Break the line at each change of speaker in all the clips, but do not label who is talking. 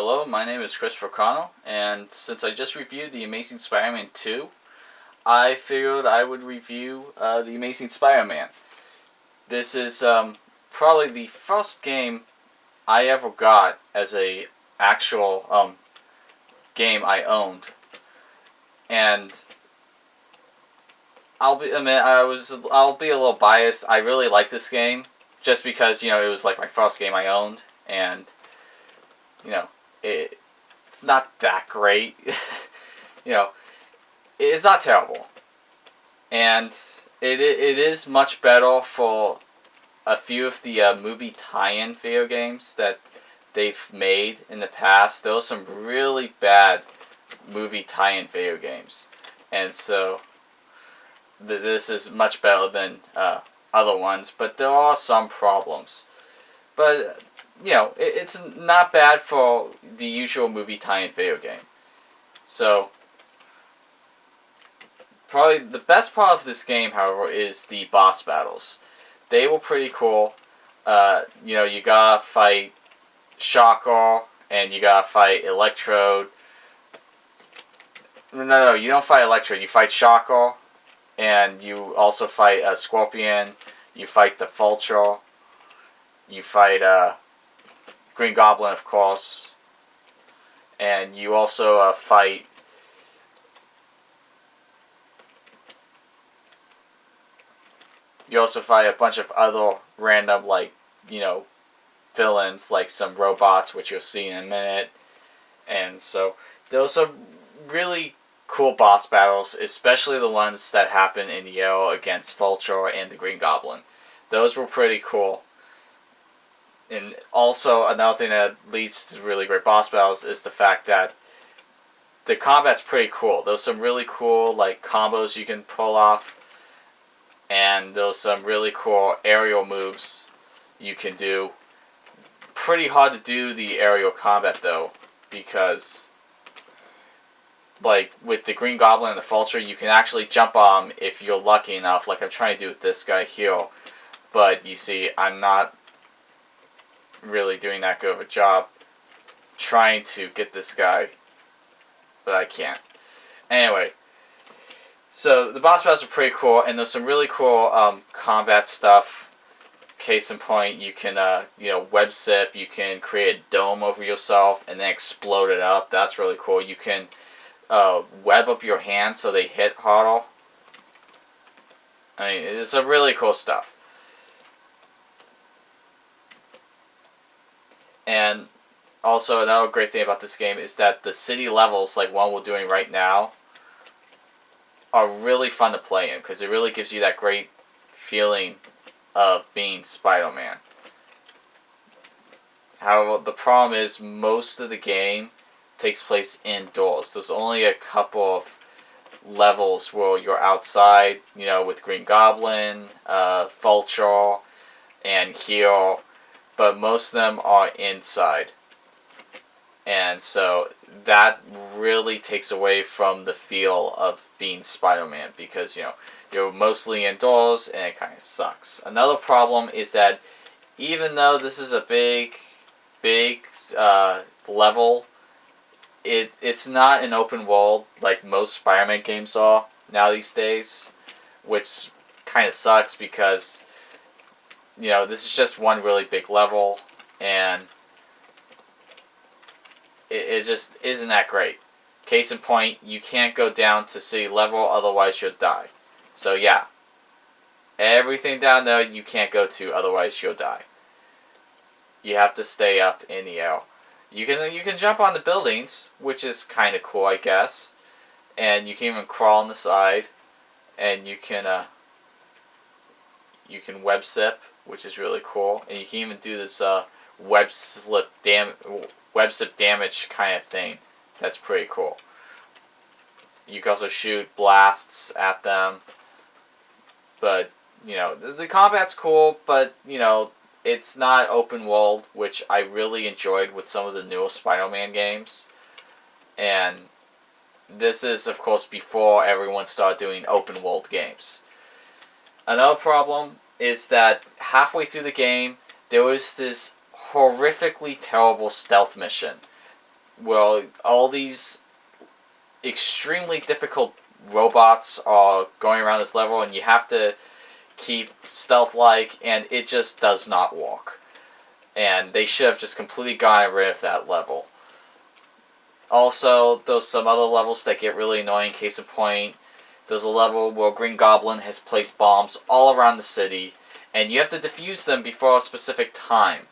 Hello, my name is Christopher Connell, and since I just reviewed The Amazing Spider-Man 2, I figured I would review The Amazing Spider-Man. This is probably the first game I ever got as a actual game I owned, and I'll be a little biased. I really like this game just because it was like my first game I owned, and you know it's not that great. you know, it's not terrible, and it is much better for a few of the movie tie-in video games that they've made in the past. There were some really bad movie tie-in video games, and so this is much better than other ones, but there are some problems. But it's not bad for the usual movie tie-in video game. So probably the best part of this game, however, is the boss battles. They were pretty cool. You gotta fight Shocker, and you gotta fight Electrode. No, you don't fight Electrode. You fight Shocker, and you also fight Scorpion. You fight the Vulture. You fight Green Goblin, of course. And you also fight... You also fight a bunch of other random, villains, like some robots, which you'll see in a minute. And so, there were some really cool boss battles, especially the ones that happen in the air against Vulture and the Green Goblin. Those were pretty cool. And also, another thing that leads to really great boss battles is the fact that the combat's pretty cool. There's some really cool, combos you can pull off. And there's some really cool aerial moves you can do. Pretty hard to do the aerial combat, though, because with the Green Goblin and the Vulture, you can actually jump on them if you're lucky enough, like I'm trying to do with this guy here. But you see, I'm not really doing that good of a job trying to get this guy, but I can't. Anyway, so the boss battles are pretty cool, and there's some really cool combat stuff. Case in point, you can web zip, you can create a dome over yourself and then explode it up. That's really cool. You can web up your hands so they hit harder. I mean, it's some really cool stuff. And also, another great thing about this game is that the city levels, like one we're doing right now, are really fun to play in, because it really gives you that great feeling of being Spider-Man. However, the problem is most of the game takes place indoors. There's only a couple of levels where you're outside, with Green Goblin, Vulture, and here, but most of them are inside. And so that really takes away from the feel of being Spider-Man, because, you're mostly indoors and it kind of sucks. Another problem is that even though this is a big level, it's not an open world like most Spider-Man games are now these days, which kind of sucks because, this is just one really big level, and it just isn't that great. Case in point, you can't go down to city level, otherwise you'll die. So yeah, everything down there you can't go to, otherwise you'll die. You have to stay up in the air. You can jump on the buildings, which is kind of cool, I guess, and you can even crawl on the side, and you can web zip, which is really cool, and you can even do this web zip damage kind of thing. That's pretty cool. You can also shoot blasts at them, but the combat's cool, but it's not open world, which I really enjoyed with some of the newer Spider-Man games. And this is, of course, before everyone started doing open world games. Another problem is that halfway through the game, there was this horrifically terrible stealth mission well, all these extremely difficult robots are going around this level, and you have to keep stealth-like, and it just does not walk. And they should have just completely gotten rid of that level. Also, there's some other levels that get really annoying. Case in point, there's a level where Green Goblin has placed bombs all around the city, and you have to defuse them before a specific time.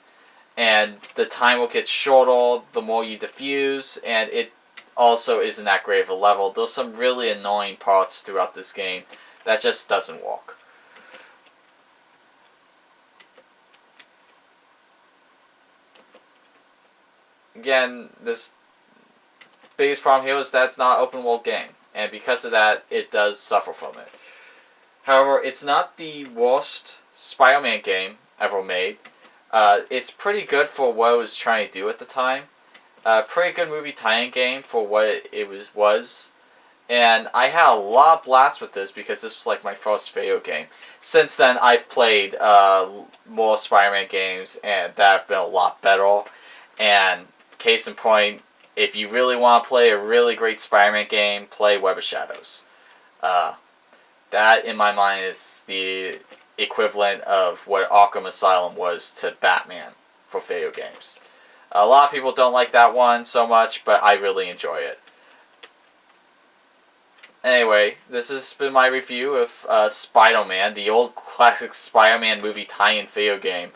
And the time will get shorter the more you defuse, and it also isn't that great of a level. There's some really annoying parts throughout this game that just doesn't walk. Again, this biggest problem here is that it's not an open world game, and because of that, it does suffer from it. However, it's not the worst Spider-Man game ever made. It's pretty good for what it was trying to do at the time. Pretty good movie tie-in game for what it was. And I had a lot of blasts with this because this was like my first video game. Since then, I've played more Spider-Man games, and that have been a lot better. And case in point, if you really want to play a really great Spider-Man game, play Web of Shadows. That, in my mind, is the equivalent of what Arkham Asylum was to Batman for video games. A lot of people don't like that one so much, but I really enjoy it. Anyway, this has been my review of Spider-Man, the old classic Spider-Man movie tie-in video game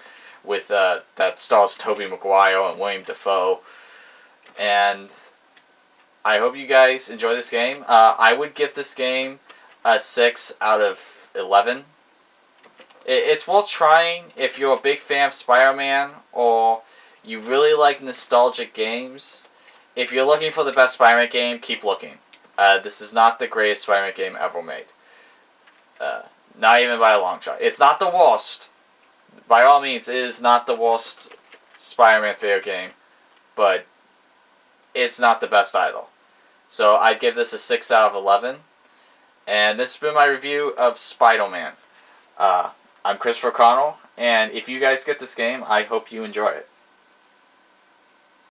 with that stars Tobey Maguire and William Dafoe. And I hope you guys enjoy this game. I would give this game a 6 out of 11. It's worth trying if you're a big fan of Spider-Man or you really like nostalgic games. If you're looking for the best Spider-Man game, keep looking. This is not the greatest Spider-Man game ever made. Not even by a long shot. It's not the worst. By all means, it is not the worst Spider-Man video game. But it's not the best either. So I'd give this a 6 out of 11. And this has been my review of Spider-Man. I'm Christopher Connell, and if you guys get this game, I hope you enjoy it.